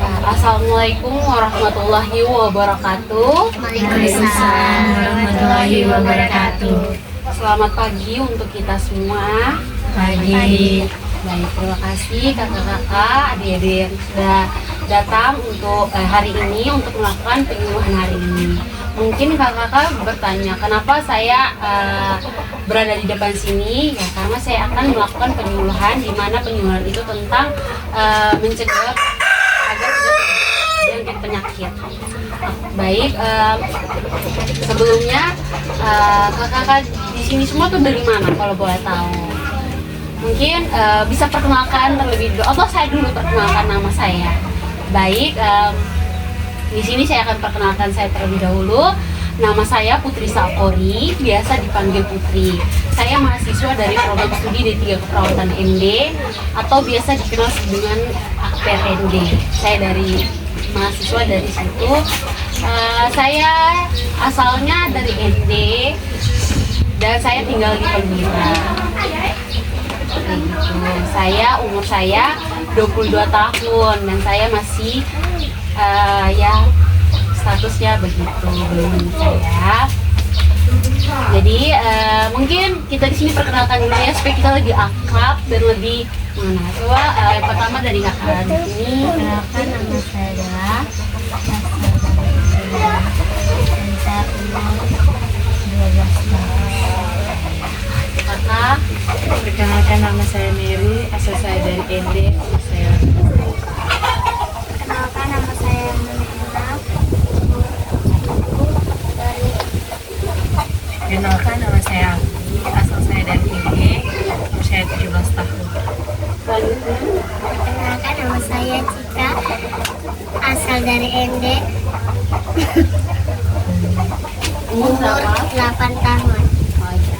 Assalamualaikum warahmatullahi wabarakatuh. Waalaikumsalam warahmatullahi wabarakatuh. Selamat pagi untuk kita semua. Pagi. Baik, terima kasih kakak-kakak, adik-adik yang sudah datang untuk hari ini untuk melakukan penyuluhan hari ini. Mungkin kakak-kakak bertanya, kenapa saya berada di depan sini? Ya, karena saya akan melakukan penyuluhan, di mana penyuluhan itu tentang mencegah agar tidak terjangkit penyakit. Baik, sebelumnya kakak-kakak di sini semua tuh dari mana kalau boleh tahu? Mungkin bisa perkenalkan terlebih dulu, atau saya dulu perkenalkan nama saya. Baik, di sini saya akan perkenalkan saya terlebih dahulu. Nama saya Putri Sakori, biasa dipanggil Putri. Saya mahasiswa dari program studi D3 Keperawatan MD atau biasa dikenal dengan Akper MD. Saya dari mahasiswa dari situ. Saya asalnya dari MD dan saya tinggal di Perwira. Umur saya 22 tahun dan saya masih ya statusnya begitu, belum menikah ya. Jadi mungkin kita di sini perkenalkan dulu ya supaya kita lebih akrab dan lebih mengenal. Coba yang pertama dari kakak di sini. Perkenalkan, nama saya adalah saya umur 12 tahun. Kakak. Perkenalkan, nama saya Mary, asal saya dari ND, umur saya. Perkenalkan, nama saya Nurina. Perkenalkan, nama saya Aki, asal saya dari ND, umur saya 17 tahun. Perkenalkan, nama saya Cika, asal dari ND. Umur Umur berapa? 8 tahun. Oh, iya.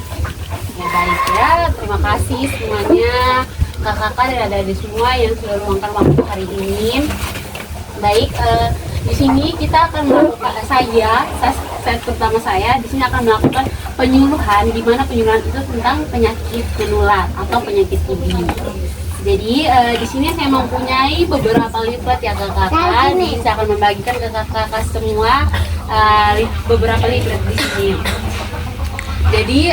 Ya baik ya, terima kasih semuanya kakak-kakak dan adik-adik semua yang sudah meluangkan waktu hari ini. Baik, di sini kita akan melakukan saya terutama saya di sini akan melakukan penyuluhan, di mana penyuluhan itu tentang penyakit menular atau penyakit TB. Jadi di sini saya mempunyai beberapa leaflet ya kakak-kakak. Jadi saya akan membagikan ke kakak-kakak semua beberapa leaflet di sini. Jadi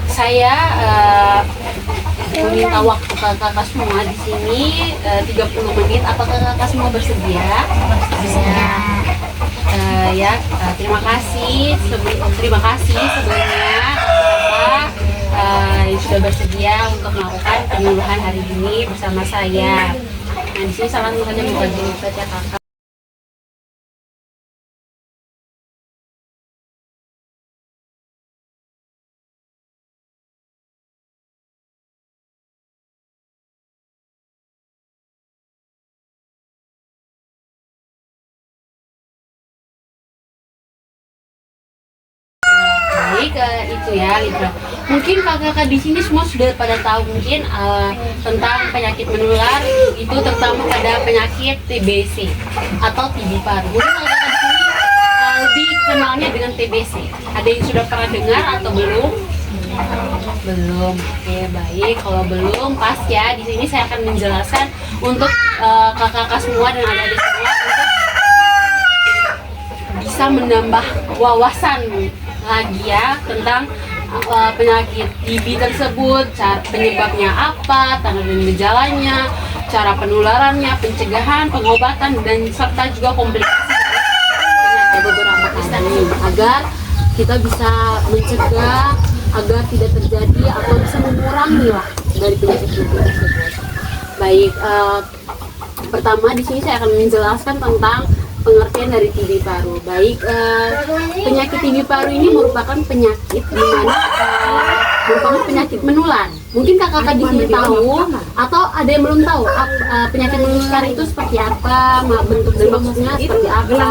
saya meminta waktu kakak-kakak semua di sini 30 menit. Apakah kakak semua bersedia? Ya, terima kasih sebelumnya kakak yang sudah bersedia untuk melakukan penyuluhan hari ini bersama saya. Nah, di sini salah satu saja membagi leaflet ya kakak. Baik, itu ya Libra. Mungkin kakak-kakak di sini semua sudah pada tahu mungkin tentang penyakit menular itu terutama pada penyakit TBC atau TB paru. Mungkin kakak-kakak di sini lebih kenalnya dengan TBC. Ada yang sudah pernah dengar atau belum? Belum. Oke, baik. Kalau belum, pas ya. Di sini saya akan menjelaskan untuk kakak-kakak semua dan adik-adik semua untuk bisa menambah wawasan lagi ya tentang penyakit TB tersebut, penyebabnya apa, tanda dan gejalanya, cara penularannya, pencegahan, pengobatan, dan serta juga komplikasi dari beberapa keadaan agar kita bisa mencegah agar tidak terjadi atau bisa mengurangi lah dari penyakit TB tersebut. Baik, pertama di sini saya akan menjelaskan tentang pengertian dari TB paru. Baik, penyakit TB paru ini merupakan penyakit di mana merupakan penyakit menular. Mungkin kakak-kakak di sini tahu atau ada yang belum tahu penyakit menular itu seperti apa, bentuk dan maksudnya seperti apa.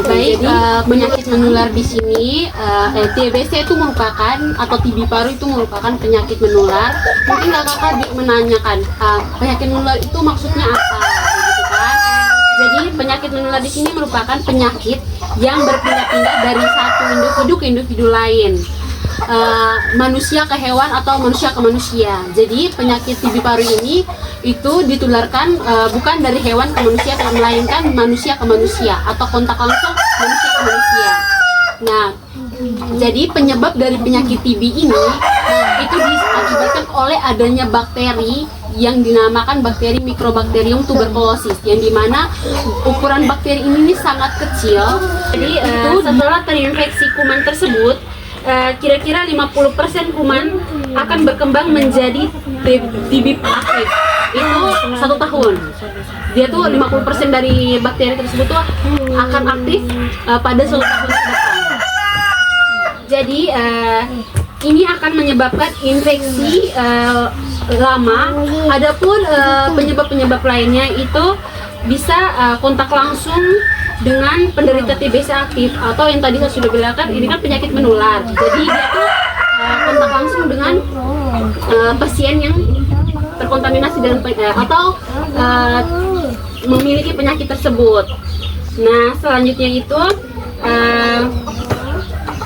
Baik, penyakit menular di sini TBC itu merupakan atau TB paru itu merupakan penyakit menular. Mungkin kakak-kakak menanyakan penyakit menular itu maksudnya apa, gitu kan? Jadi penyakit menular di sini merupakan penyakit yang berpindah-pindah dari satu individu ke individu lain. manusia ke hewan atau manusia ke manusia. Jadi penyakit TB paru ini itu ditularkan bukan dari hewan ke manusia, melainkan manusia ke manusia atau kontak langsung manusia ke manusia. Nah, jadi penyebab dari penyakit TB ini itu diakibatkan oleh adanya bakteri yang dinamakan bakteri Mycobacterium tuberculosis, yang dimana ukuran bakteri ini sangat kecil. Jadi setelah terinfeksi kuman tersebut, kira-kira 50% kuman akan berkembang menjadi TB aktif. Itu 1 tahun. Dia tuh 50% dari bakteri tersebut tuh akan aktif pada 1 tahun ke depan. Jadi ini akan menyebabkan infeksi lama. Adapun penyebab-penyebab lainnya itu bisa kontak langsung dengan penderita TBC aktif, atau yang tadi saya sudah bilang kan ini kan penyakit menular. Jadi dia tuh kontak langsung dengan pasien yang terkontaminasi dengan atau memiliki penyakit tersebut. Nah, selanjutnya itu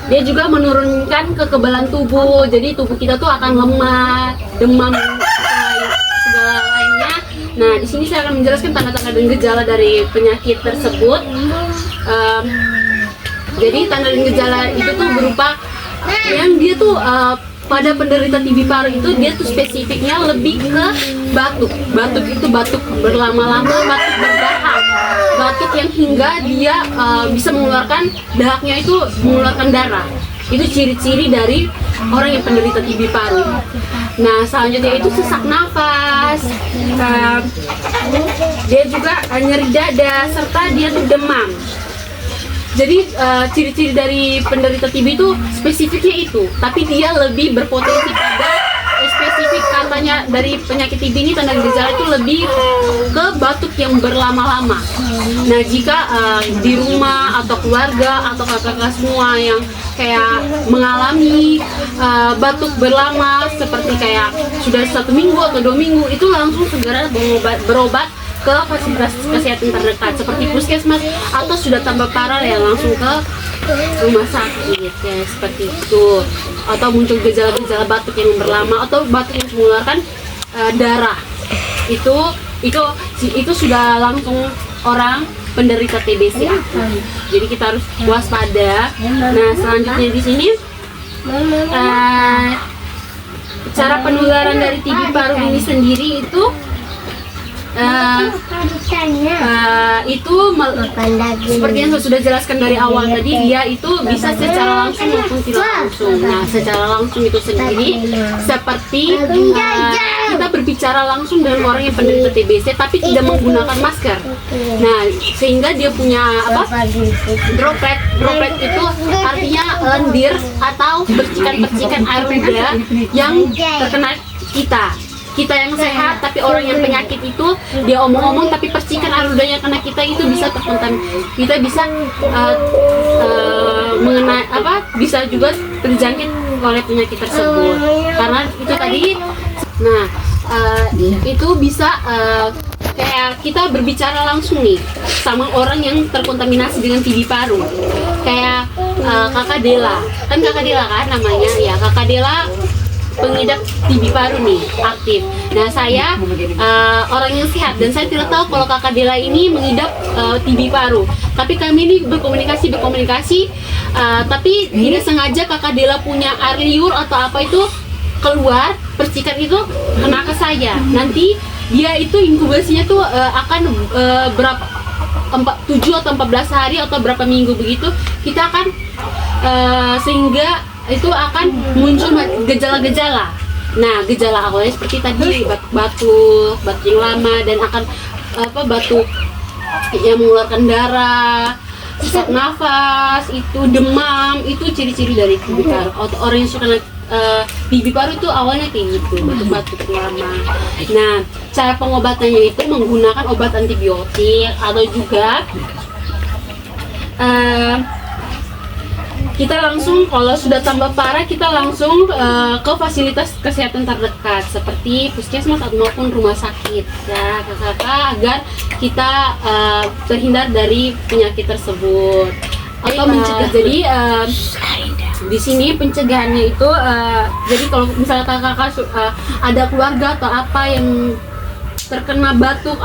dia juga menurunkan kekebalan tubuh. Jadi tubuh kita tuh akan lemah, demam, segala lainnya. Nah, di sini saya akan menjelaskan tanda-tanda dan gejala dari penyakit tersebut. Jadi tanda dan gejala itu tuh berupa yang dia tuh pada penderita TB paru itu dia tuh spesifiknya lebih ke batuk. Batuk itu batuk berlama-lama, batuk berdahak. Batuk yang hingga dia bisa mengeluarkan dahaknya itu mengeluarkan darah. Itu ciri-ciri dari orang yang penderita TB paru. Nah, selanjutnya itu sesak nafas, dia juga nyeri dada, serta dia tuh demam. Jadi ciri-ciri dari penderita TB itu spesifiknya itu, tapi dia lebih berpotensi pada spesifik katanya dari penyakit TB ini tanda gejala itu lebih ke batuk yang berlama-lama. Nah, jika di rumah atau keluarga atau kakak-kakak semua yang kayak mengalami batuk berlama seperti kayak sudah 1 minggu atau 2 minggu, itu langsung segera berobat ke fasilitas kesehatan terdekat seperti puskesmas, atau sudah tambah parah ya langsung ke rumah sakit ya, seperti itu. Atau muncul gejala-gejala batuk yang berlama atau batuk yang mengeluarkan darah, itu sudah langsung orang penderita TBC aktif. Jadi kita harus waspada. Nah, selanjutnya di sini cara penularan dari TB paru ini sendiri itu seperti yang saya sudah jelaskan dari awal tadi, dia itu bisa secara langsung maupun tidak langsung. Nah, secara langsung itu sendiri seperti kita berbicara langsung dengan orang yang penderita TBC tapi tidak menggunakan masker. Nah, sehingga dia punya droplet itu artinya lendir atau percikan-percikan air ludah yang terkena kita yang sehat, tapi orang yang penyakit itu dia omong-omong tapi percikan air ludah yang kena kita itu bisa terkontaminasi. Kita bisa bisa juga terjangkit oleh penyakit tersebut. Karena itu tadi, nah itu bisa kayak kita berbicara langsung nih sama orang yang terkontaminasi dengan TB paru. Kayak Kakak Dela, kan Kakak Dela kan namanya ya, Kakak Dela pengidap TB paru nih aktif. Nah, saya orang yang sehat dan saya tidak tahu kalau Kakak Dela ini mengidap TB paru. Tapi kami ini berkomunikasi, tapi tidak sengaja Kakak Dela punya air liur atau apa itu keluar, percikan itu kena ke saya. Nanti dia itu inkubasinya tuh akan berapa 7 atau 14 hari atau berapa minggu begitu, kita akan sehingga itu akan muncul gejala-gejala. Nah, gejala awalnya seperti tadi batuk yang lama, dan akan batuk yang mengeluarkan darah, sesak nafas, itu demam, itu ciri-ciri dari TB paru. Orang yang suka TB paru itu awalnya kayak gitu, batuk-batuk lama. Nah, cara pengobatannya itu menggunakan obat antibiotik, atau juga kita langsung kalau sudah tambah parah kita langsung ke fasilitas kesehatan terdekat seperti puskesmas maupun rumah sakit ya kakak-kakak, agar kita terhindar dari penyakit tersebut atau mencegah. Jadi di sini pencegahannya itu jadi kalau misalnya kakak ada keluarga atau apa yang terkena batuk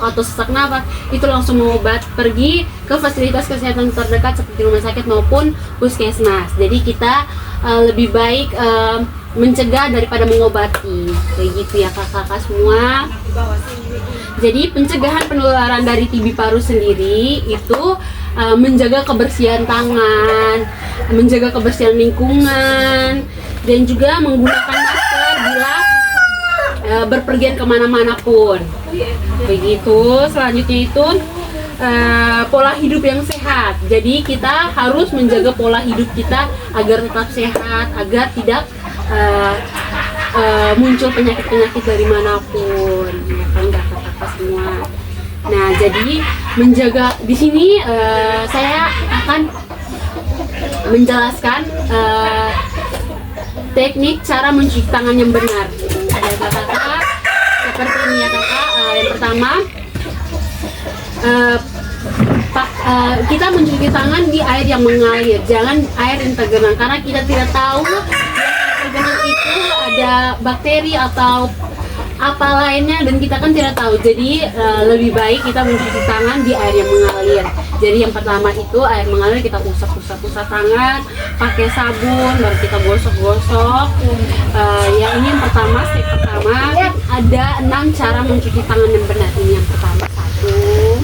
atau sesak nafas, itu langsung mengobat, pergi ke fasilitas kesehatan terdekat seperti rumah sakit maupun puskesmas. Jadi kita lebih baik mencegah daripada mengobati, kayak gitu ya kakak-kakak semua. Jadi pencegahan penularan dari TB paru sendiri itu menjaga kebersihan tangan, menjaga kebersihan lingkungan, dan juga menggunakan masker bila berpergian kemana-mana pun. Begitu. Selanjutnya itu pola hidup yang sehat. Jadi kita harus menjaga pola hidup kita agar tetap sehat, agar tidak muncul penyakit-penyakit dari manapun, ya kan kakak-kakak semua. Nah, jadi menjaga di sini saya akan menjelaskan teknik cara mencuci tangan yang benar. Ya kakak, seperti ini ya kakak. Yang pertama, kita mencuci tangan di air yang mengalir, jangan air yang tergenang, karena kita tidak tahu di air tergenang itu ada bakteri atau apa lainnya, dan kita kan tidak tahu. Jadi lebih baik kita mencuci tangan di air yang mengalir. Jadi yang pertama itu air mengalir, kita usap tangan pakai sabun, baru kita gosok-gosok. Ini yang pertama, step pertama. Ada 6 cara mencuci tangan yang benar. Ini yang pertama, 1.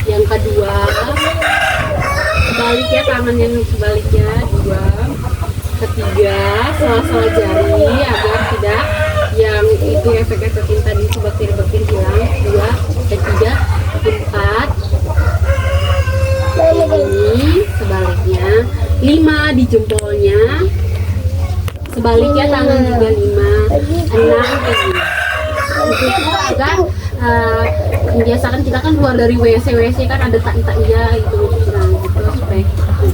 Yang kedua, sebaliknya, tangan yang sebaliknya, 2. Ketiga, sela-sela jari agar tidak yang itu efek-efek yang tadi itu bakteri-bakteri hilang. 2. Ketiga, 4. Ini sebaliknya, 5 di jempolnya, sebaliknya tangan juga 5, 6 kayak gini. Itu agar biasakan kita kan keluar dari WC kan ada tai-tainya gitu, gitu supaya seperti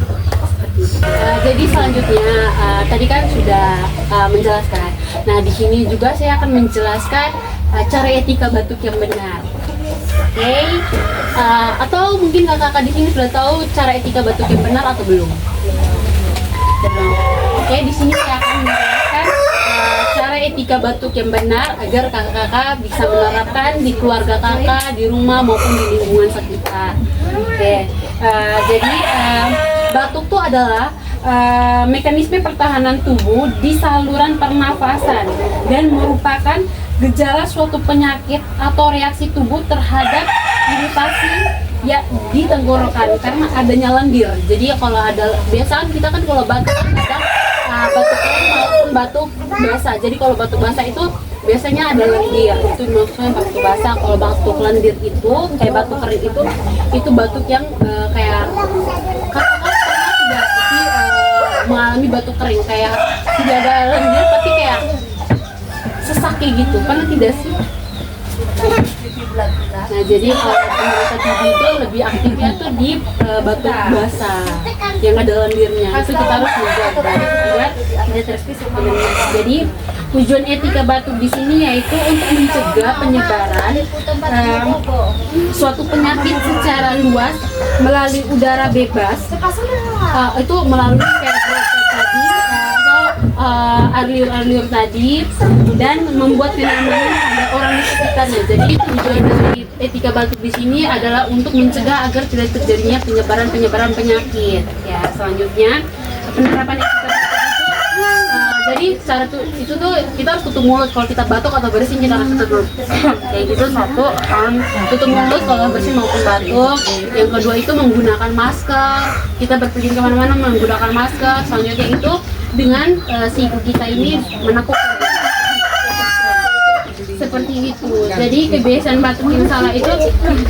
itu. Jadi selanjutnya tadi kan sudah menjelaskan. Nah, di sini juga saya akan menjelaskan cara etika batuk yang benar. Oke, atau mungkin kakak-kakak di sini sudah tahu cara etika batuk yang benar atau belum? Belum. Oke, di sini saya akan menjelaskan cara etika batuk yang benar agar kakak-kakak bisa menerapkan di keluarga kakak, di rumah maupun di lingkungan sekitar. Oke, jadi batuk itu adalah mekanisme pertahanan tubuh di saluran pernafasan dan merupakan gejala suatu penyakit atau reaksi tubuh terhadap iritasi ya di tenggorokan karena adanya lendir. Jadi kalau ada, biasanya kita kan kalau batuk ada batuk kering maupun batuk basah. Jadi kalau batuk basah itu biasanya ada lendir, itu maksudnya batuk basah. Kalau batuk lendir itu kayak batuk kering itu batuk yang kayak kakak tidak sih mengalami batuk kering kayak tidak ada lendir tapi kayak sesak kayak gitu, pernah tidak sih? Nah, jadi kalau penderita TB itu lebih aktifnya tuh di batuk basah yang ada lendirnya. Itu kita harus menjaga agar tidak terspesifik. Jadi tujuan etika batuk di sini yaitu untuk mencegah penyebaran suatu penyakit secara luas melalui udara bebas. Itu melalui kayak tadi aliur-aliur tadi, dan membuat fenomena pada orang di sekitarnya. Jadi tujuan dari etika batuk di sini adalah untuk mencegah agar tidak terjadinya penyebaran penyakit. Ya, selanjutnya penerapan etika batuk itu jadi cara itu tuh kita harus tutup mulut kalau kita batuk atau bersin, kita harus tutup kayak gitu. 1, tutup mulut kalau bersin maupun batuk. Yang kedua itu menggunakan masker, kita berpergian kemana-mana menggunakan masker. Selanjutnya itu dengan siku kita ini menekuk seperti itu. Jadi kebiasaan batuk yang salah itu,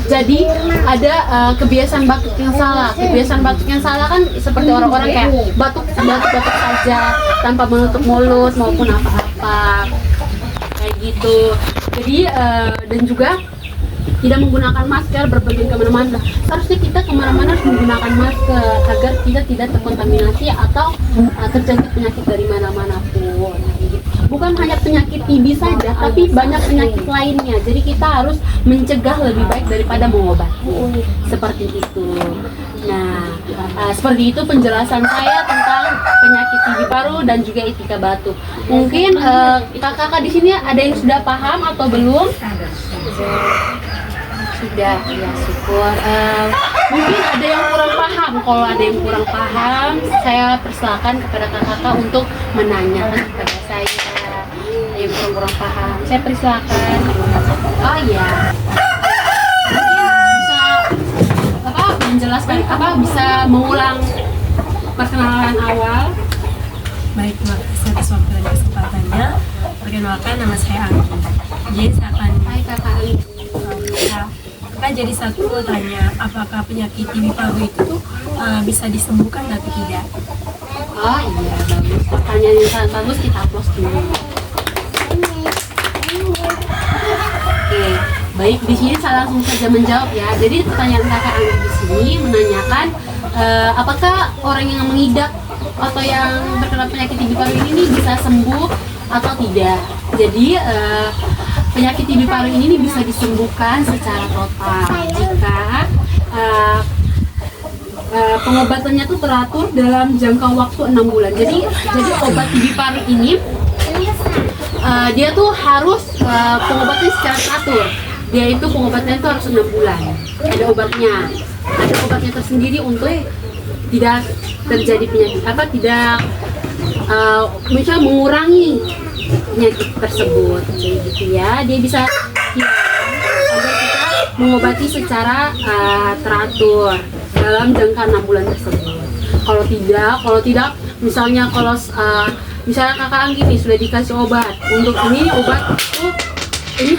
jadi ada kebiasaan batuk yang salah. Kebiasaan batuk yang salah kan seperti orang-orang kayak batuk saja tanpa menutup mulut maupun apa-apa kayak gitu. Jadi dan juga tidak menggunakan masker, berpergian kemana-mana. Seharusnya kita kemana-mana harus menggunakan masker agar kita tidak terkontaminasi atau terjangkit penyakit dari mana-mana pun. Bukan hanya penyakit TB saja, tapi banyak penyakit lainnya. Jadi kita harus mencegah lebih baik daripada mengobati. Seperti itu. Nah, seperti itu penjelasan saya tentang penyakit gigi paru dan juga itika batuk. Mungkin kakak-kakak di sini ada yang sudah paham atau belum? Sudah, ya syukur. Mungkin ada yang kurang paham. Kalau ada yang kurang paham, saya persilakan kepada kakak-kakak untuk menanyakan kepada saya. Ada yang kurang paham, saya persilakan. Oh iya. Mungkin bisa menjelaskan bisa mengulang perkenalan awal. Baik, terima kasih atas waktu dan kesempatannya. Perkenalkan, nama saya Anggi. Jadi saya akan Hai kakak. Kan jadi satu tanya, apakah penyakit TB paru itu tuh bisa disembuhkan atau tidak? Oh iya, bagus. Pertanyaan yang sangat bagus, kita applause dulu. Oke, baik, di sini saya langsung saja menjawab ya. Jadi pertanyaan kakak Anggi di sini menanyakan apakah orang yang mengidap atau yang terkena penyakit TB paru ini bisa sembuh atau tidak. Jadi penyakit TB paru ini bisa disembuhkan secara total jika pengobatannya tuh teratur dalam jangka waktu 6 bulan. Jadi obat TB paru ini dia tuh harus pengobatannya secara teratur. Dia itu pengobatannya itu harus 6 bulan. Ada obatnya tersendiri untuk tidak terjadi penyakit tidak misalnya mengurangi penyakit tersebut, jadi gitu ya. Dia bisa agar kita mengobati secara teratur dalam jangka 6 bulan tersebut. Kalau tidak, misalnya misalnya kakak Anggi nih sudah dikasih obat untuk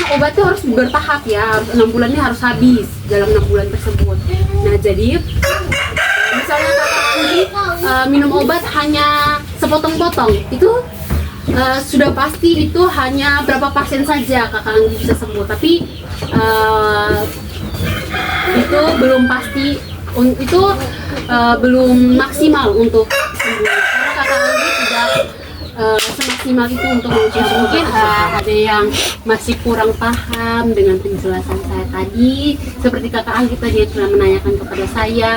obatnya harus bertahap ya, harus 6 bulannya harus habis dalam 6 bulan tersebut. Nah jadi misalnya kakak Anggi minum obat hanya sepotong-potong, itu sudah pasti itu hanya berapa persen saja kakak Anggi bisa sembuh, tapi itu belum pasti, itu belum maksimal untuk sembuh karena kakak Anggi tidak semaksimal itu untuk sembuh. Mungkin ada yang masih kurang paham dengan penjelasan saya tadi, seperti kakak Anggi tadi yang sudah menanyakan kepada saya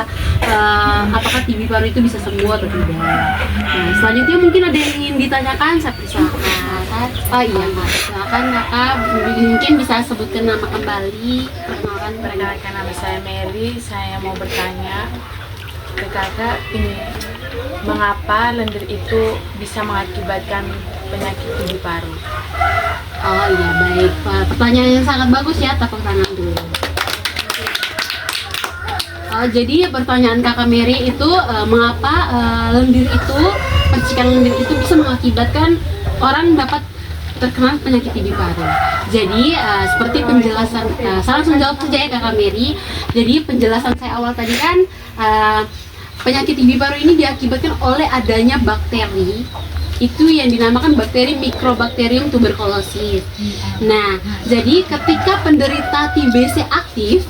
apakah TB paru itu bisa sembuh atau tidak. Nah, selanjutnya mungkin ada yang ingin ditanyakan, saya persilakan. Oh iya kak, silakan kakak, mungkin bisa sebutkan nama kembali, Perkenalkan, nama saya Mary. Saya mau bertanya ke kakak ini, mengapa lendir itu bisa mengakibatkan penyakit TB paru? Oh iya baik, pertanyaan yang sangat bagus ya, tepuk tangan dulu. Jadi pertanyaan kakak Mary itu mengapa percikan lendir itu bisa mengakibatkan orang dapat terkena penyakit TB paru. Jadi seperti penjelasan, saya langsung jawab saja ya kakak Mary. Jadi penjelasan saya awal tadi kan penyakit TB paru ini diakibatkan oleh adanya bakteri, itu yang dinamakan bakteri Mycobacterium tuberculosis. Nah, jadi ketika penderita TBC aktif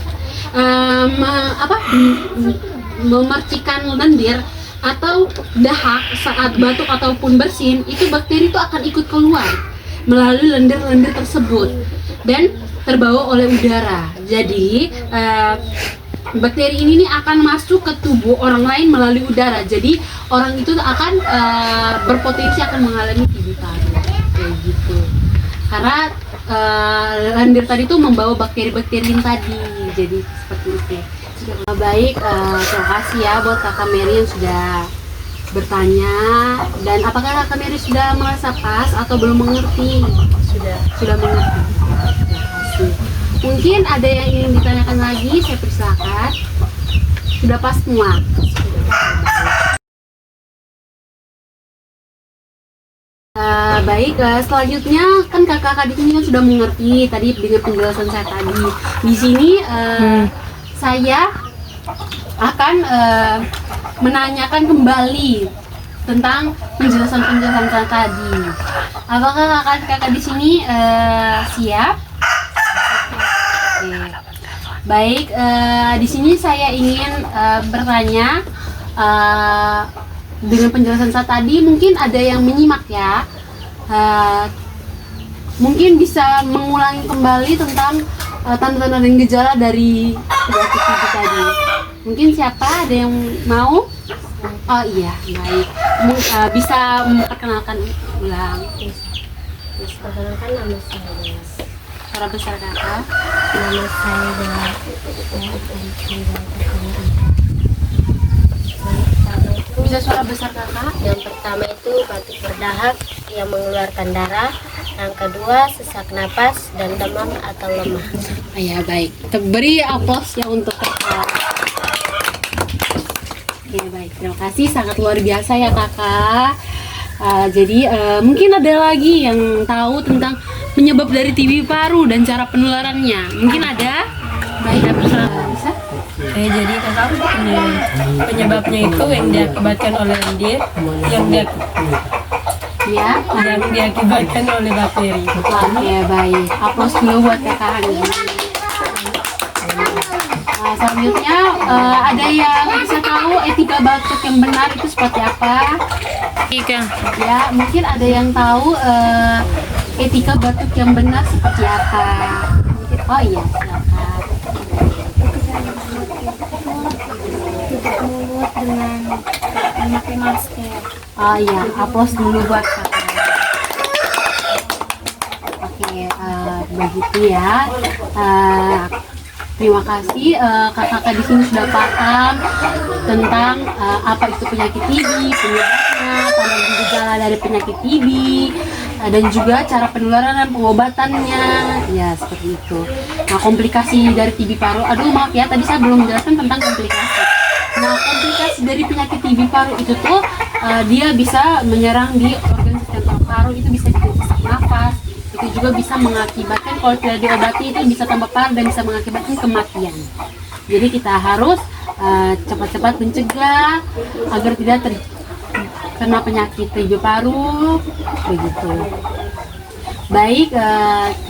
memercikan lendir atau dahak saat batuk ataupun bersin, itu bakteri itu akan ikut keluar melalui lendir-lendir tersebut dan terbawa oleh udara. Jadi bakteri ini akan masuk ke tubuh orang lain melalui udara. Jadi orang itu akan berpotensi akan mengalami TB paru kayak gitu. Karena lendir tadi itu membawa bakteri-bakteri tadi. Jadi seperti itu. Baik, terima kasih ya buat kakak Mary yang sudah bertanya. Dan apakah kakak Mary sudah merasa pas atau belum mengerti? Sudah mengerti. Terima kasih. Mungkin ada yang ingin ditanyakan lagi, saya persilakan. Sudah pas semua? Baik, selanjutnya kan kakak-kakak di sini kan sudah mengerti tadi dengan penjelasan saya tadi. Di sini saya akan menanyakan kembali tentang penjelasan-penjelasan saya tadi. Apakah kakak-kakak di sini siap? Oke. Baik, di sini saya ingin bertanya dengan penjelasan saya tadi, mungkin ada yang menyimak ya. Mungkin bisa mengulangi kembali tentang tanda-tanda dan gejala dari penyakit TB tadi. Mungkin siapa ada yang mau? Oh iya, baik. Bisa memperkenalkan ulang. Perkenalkan nama saya. Suara besar kakak. Nama saya Dewa. Bisa suara besar kakak. Yang pertama itu batuk berdahak yang mengeluarkan darah. Yang kedua sesak napas dan demam atau lemah. Ya baik, kita beri aplaus ya untuk kakak. Oke baik, terima kasih, sangat luar biasa ya kakak. Jadi mungkin ada lagi yang tahu tentang penyebab dari TB paru dan cara penularannya. Mungkin ada? Baik, bisa? Jadi kakak penyebabnya itu yang diakibatkan oleh lendir, Ya. yang diakibatkan oleh bakteri. Oke baik, aplaus dulu buat kakak Hani. Selanjutnya ada yang bisa tahu etika batuk yang benar itu seperti apa? Ya, mungkin ada yang tahu etika batuk yang benar seperti apa? Oh iya, silakan. Tutup mulut dengan memakai masker. Oh iya, aplaus dulu buat kakak. Oke, begitu ya. Terima kasih kakak-kakak di sini sudah paham tentang apa itu penyakit TB, penyebabnya, tanda dan gejala dari penyakit TB, dan juga cara penularan dan pengobatannya. Ya, seperti itu. Nah, komplikasi dari TB paru. Aduh, maaf ya, tadi saya belum menjelaskan tentang komplikasi. Nah, komplikasi dari penyakit TB paru itu tuh dia bisa menyerang di organ sistem paru, itu bisa jadi sesak nafas. Itu juga bisa mengakibatkan kalau tidak diobati itu bisa tambah parah dan bisa mengakibatkan kematian. Jadi kita harus cepat-cepat mencegah agar tidak terkena penyakit TB paru begitu. Baik,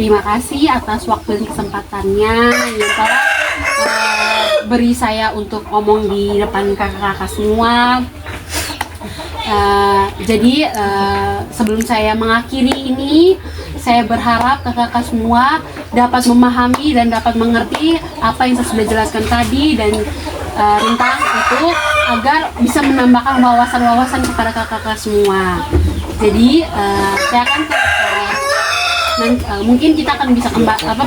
terima kasih atas waktu dan kesempatannya yang telah beri saya untuk ngomong di depan kakak-kakak semua. Jadi sebelum saya mengakhiri ini, saya berharap kakak-kakak semua dapat memahami dan dapat mengerti apa yang saya sudah jelaskan tadi dan tentang itu agar bisa menambahkan wawasan-wawasan kepada kakak-kakak semua. Jadi saya akan mungkin kita akan bisa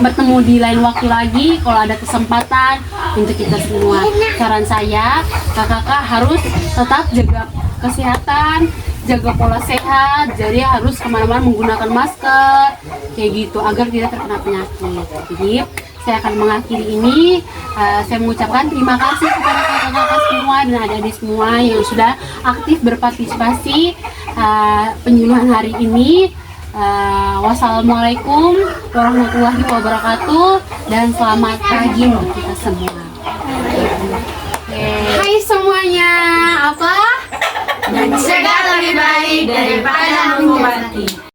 bertemu di lain waktu lagi kalau ada kesempatan untuk kita semua. Saran saya, kakak-kakak harus tetap jaga kesehatan, jaga pola sehat, jadi harus kemana-mana menggunakan masker kayak gitu agar tidak terkena penyakit. Jadi saya akan mengakhiri ini. Saya mengucapkan terima kasih kepada kakak-kakak semua dan adik-adik semua yang sudah aktif berpartisipasi penyuluhan hari ini. Wassalamualaikum warahmatullahi wabarakatuh dan selamat pagi untuk kita semua. Hai semuanya, apa? Mencegah lebih baik daripada mengobati.